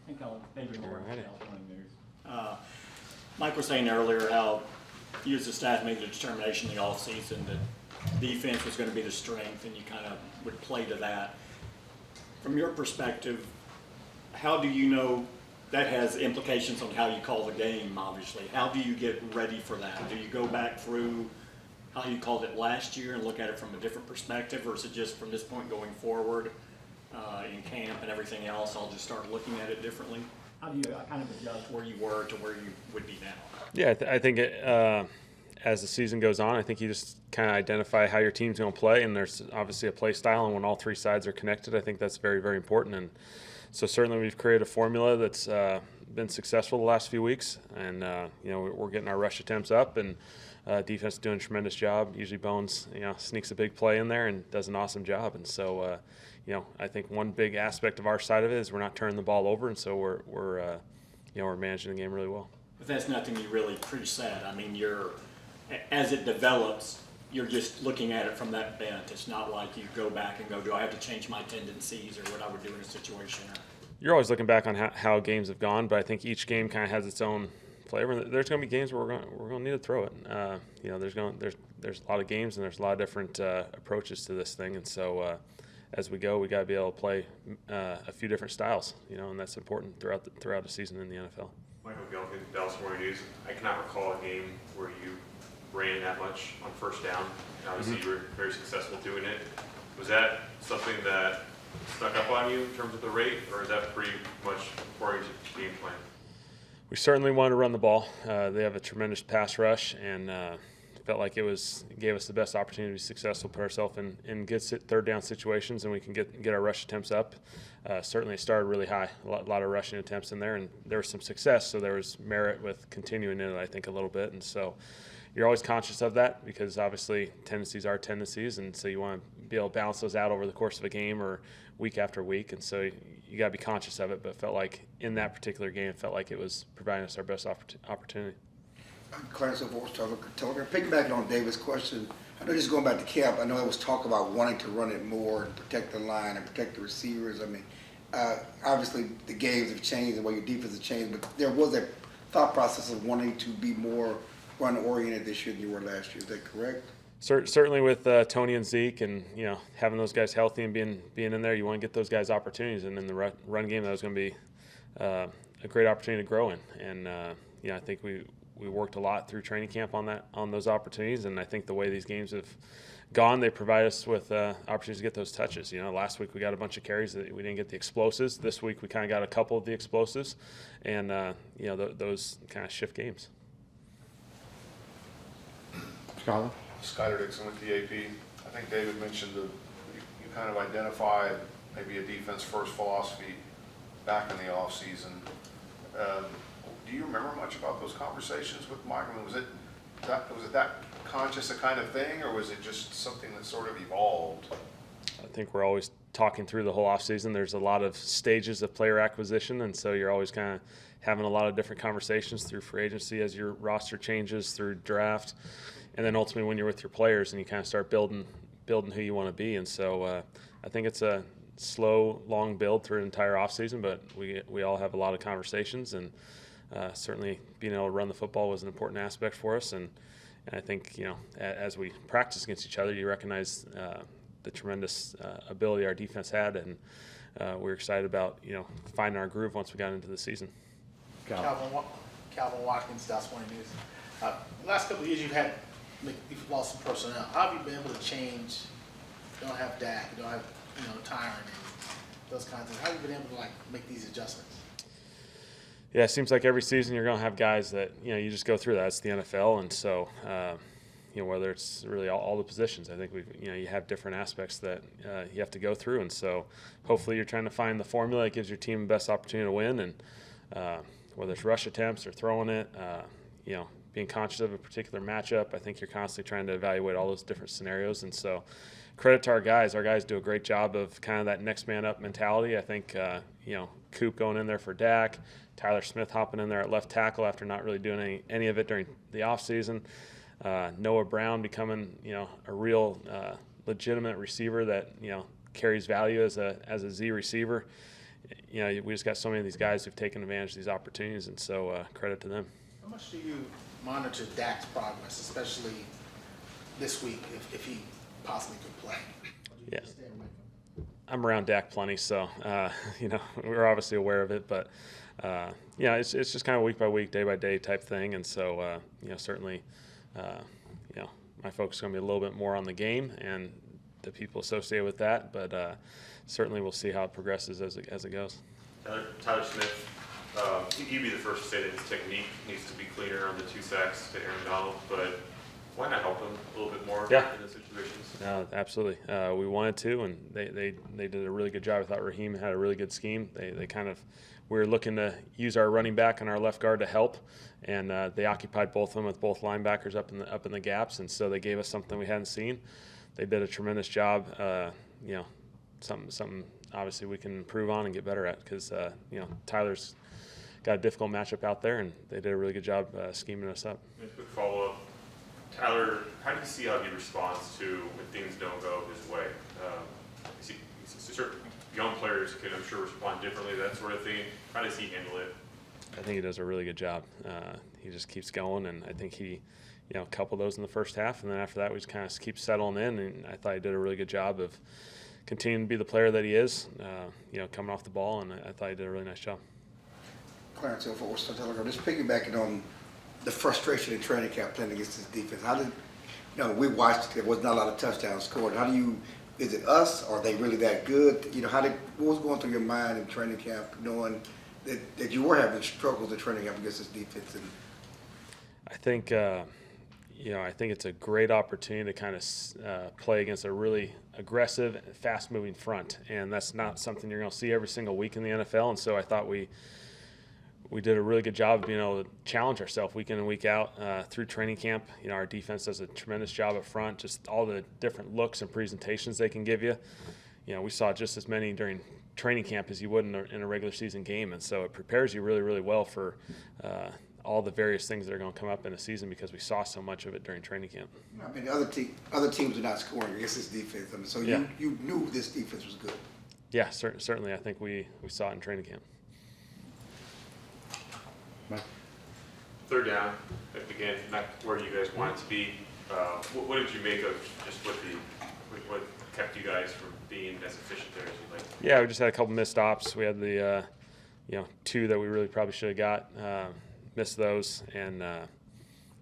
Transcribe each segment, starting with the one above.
Hey, Kellen. David Moore, California News. Mike was saying earlier how you as a staff made the determination in the offseason that defense was going to be the strength, and you kind of would play to that. From your perspective, how do you know that has implications on how you call the game, obviously? How do you get ready for that? Do you go back through how you called it last year and look at it from a different perspective, or is it just from this point going forward in camp and everything else, I'll just start looking at it differently? How do you kind of adjust where you were to where you would be now? Yeah, I think as the season goes on, I think you just kind of identify how your team's going to play, and there's obviously a play style, and when all three sides are connected, I think that's very, very important. And so certainly we've created a formula that's been successful the last few weeks, and we're getting our rush attempts up, and defense is doing a tremendous job. Usually Bones sneaks a big play in there and does an awesome job, and so I think one big aspect of our side of it is we're not turning the ball over, and so we're managing the game really well. But that's nothing you really preset. I mean, as it develops, you're just looking at it from that bent. It's not like you go back and go, do I have to change my tendencies or what I would do in a situation? You're always looking back on how games have gone, but I think each game kind of has its own flavor. There's going to be games where we're going to need to throw it. There's a lot of games and there's a lot of different approaches to this thing, and so as we go, we got to be able to play a few different styles, and that's important throughout the season in the NFL. Michael Gelkin, Dallas Morning News. I cannot recall a game where you ran that much on first down. And obviously, you were very successful doing it. Was that something that snuck up on you in terms of the rate, or is that pretty much according to game plan? We certainly wanted to run the ball. They have a tremendous pass rush, and felt like it gave us the best opportunity to be successful, put ourselves in good third down situations, and we can get our rush attempts up. Certainly it started really high, a lot of rushing attempts in there, and there was some success, so there was merit with continuing it, I think, a little bit. And so you're always conscious of that because obviously tendencies are tendencies, and so you want to be able to balance those out over the course of a game or week after week, and so you got to be conscious of it. But it felt like in that particular game, it felt like it was providing us our best opportunity. Clarence O'Vorse, Telegram. Piggybacking on David's question, I know just going back to camp, I know there was talk about wanting to run it more and protect the line and protect the receivers. I mean, obviously the games have changed and the way your defense has changed, but there was a thought process of wanting to be more run-oriented this year than you were last year. Is that correct? Certainly with Tony and Zeke and having those guys healthy and being in there, you want to get those guys opportunities. And in the run game, that was going to be a great opportunity to grow in. And I think we worked a lot through training camp on those opportunities, and I think the way these games have gone, they provide us with opportunities to get those touches. Last week we got a bunch of carries that we didn't get the explosives. This week we kind of got a couple of the explosives, and those kind of shift games. Skyler Dixon with the AP. I think David mentioned you kind of identified maybe a defense-first philosophy back in the offseason. Do you remember much about those conversations with Mike? I mean, was it that conscious a kind of thing, or was it just something that sort of evolved? I think we're always talking through the whole offseason. There's a lot of stages of player acquisition, and so you're always kind of having a lot of different conversations through free agency as your roster changes, through draft, and then ultimately when you're with your players and you kind of start building who you want to be. And so I think it's a slow, long build through an entire offseason, but we all have a lot of conversations, and certainly being able to run the football was an important aspect for us. And I think, as we practice against each other, you recognize the tremendous ability our defense had, and we're excited about, finding our groove once we got into the season. Calvin Watkins, Dallas Morning News. Last couple of years you've lost some personnel. How have you been able to change? You don't have Dak, you don't have Tyron and those kinds of things. How have you been able to make these adjustments? Yeah, it seems like every season you're going to have guys that you just go through that. It's the NFL, and so whether it's really all the positions, I think you have different aspects that you have to go through, and so hopefully you're trying to find the formula that gives your team the best opportunity to win. And whether it's rush attempts or throwing it, being conscious of a particular matchup, I think you're constantly trying to evaluate all those different scenarios. And so credit to our guys. Our guys do a great job of kind of that next man up mentality. I think, Coop going in there for Dak, Tyler Smith hopping in there at left tackle after not really doing any of it during the offseason. Noah Brown becoming, a real legitimate receiver that, carries value as a Z receiver. we just got so many of these guys who've taken advantage of these opportunities, and so credit to them. How much do you monitor Dak's progress, especially this week, if he possibly could play? Or do you Yeah. just stay away from him? I'm around Dak plenty, so we're obviously aware of it. But it's just kind of week by week, day by day type thing. And so certainly, my focus is going to be a little bit more on the game and the people associated with that. But certainly, we'll see how it progresses as it goes. Tyler Smith, he'd be the first to say that his technique needs to be cleaner on the 2 sacks to Aaron Donald, but why not help him a little bit more in those situations? No, absolutely. We wanted to, and they did a really good job. I thought Raheem had a really good scheme. We were looking to use our running back and our left guard to help, and they occupied both of them with both linebackers up in the gaps, and so they gave us something we hadn't seen. They did a tremendous job. Something obviously we can improve on and get better at, because Tyler's got a difficult matchup out there, and they did a really good job scheming us up. And a quick follow-up. Tyler, how do you see how he responds to when things don't go his way? Certain young players can, I'm sure, respond differently, that sort of thing. How does he handle it? I think he does a really good job. He just keeps going, and I think he, a couple of those in the first half, and then after that we just kind of keep settling in, and I thought he did a really good job of continuing to be the player that he is, coming off the ball, and I thought he did a really nice job. Clarence Hill for Worcester Telegram. Just piggybacking on the frustration in training camp playing against this defense. How did, we watched, there was not a lot of touchdowns scored. Is it us? Are they really that good? What was going through your mind in training camp knowing that you were having struggles in training camp against this defense? And I think, I think it's a great opportunity to kind of play against a really aggressive, fast-moving front, and that's not something you're going to see every single week in the NFL. And so I thought we did a really good job of being able to challenge ourselves week in and week out through training camp. Our defense does a tremendous job up front, just all the different looks and presentations they can give you. We saw just as many during training camp as you would in a regular season game, and so it prepares you really, really well for all the various things that are going to come up in a season, because we saw so much of it during training camp. other teams are not scoring against this defense. So you knew this defense was good. Yeah, certainly. I think we saw it in training camp. Third down, again, not where you guys want it to be. What did you make of just what kept you guys from being as efficient there as you'd like? Yeah, we just had a couple missed stops. We had the 2 that we really probably should have got, missed those, and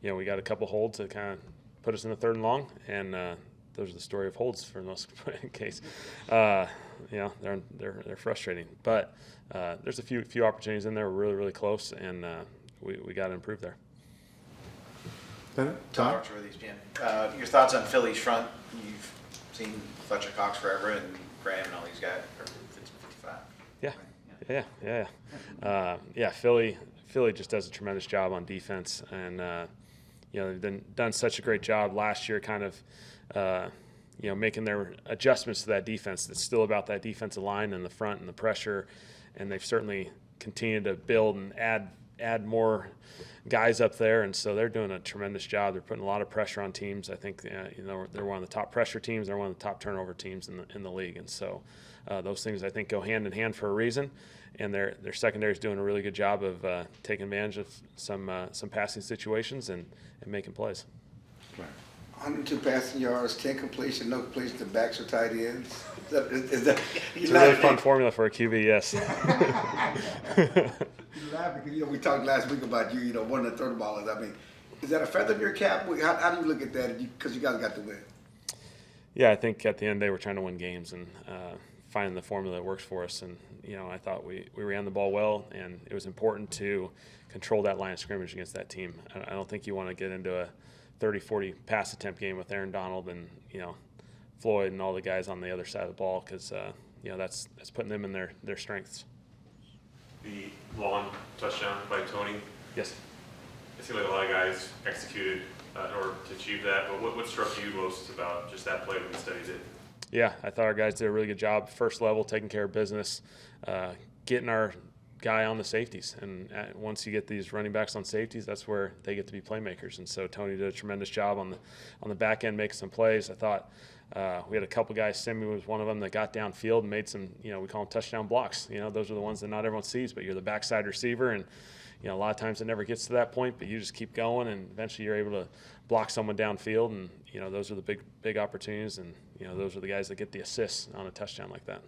we got a couple holds that kind of put us in the 3rd and long, and those are the story of holds for the most case. They're frustrating, but there's a few opportunities in there. We're really, really close, and we got to improve there. Tom Archerworthy's Jim. Your thoughts on Philly's front? You've seen Fletcher Cox forever, and Graham and all these guys. Or 55. Yeah. Philly just does a tremendous job on defense, and they've done such a great job last year, kind of making their adjustments to that defense. It's still about that defensive line and the front and the pressure, and they've certainly continued to build and add more guys up there, and so they're doing a tremendous job. They're putting a lot of pressure on teams. I think they're one of the top pressure teams. They're one of the top turnover teams in the league, and so those things I think go hand in hand for a reason. And their secondary is doing a really good job of taking advantage of some passing situations and making plays. 102 passing yards, 10 completion, no completion to backs or tight ends. It's a really fun formula for a QB, yes. You're laughing because we talked last week about you, one of the third ballers. I mean, is that a feather in your cap? How do you look at that? Because you guys got to win. Yeah, I think at the end they were trying to win games and finding the formula that works for us. And I thought we ran the ball well, and it was important to control that line of scrimmage against that team. I don't think you want to get into a 30-40 pass attempt game with Aaron Donald and Floyd and all the guys on the other side of the ball, because that's putting them in their strengths. The long touchdown by Tony. Yes. It seemed like a lot of guys executed in order to achieve that, but what struck you most about just that play when you studied it? Yeah, I thought our guys did a really good job, first level, taking care of business, getting our guy on the safeties. And once you get these running backs on safeties, that's where they get to be playmakers. And so Tony did a tremendous job on the back end, making some plays. I thought We had a couple guys, Simi was one of them, that got downfield and made some, we call them touchdown blocks. Those are the ones that not everyone sees, but you're the backside receiver, and a lot of times it never gets to that point, but you just keep going, and eventually you're able to block someone downfield, and those are the big opportunities, and those are the guys that get the assists on a touchdown like that.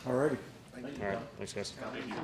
All righty. All right, thanks guys. Thank you.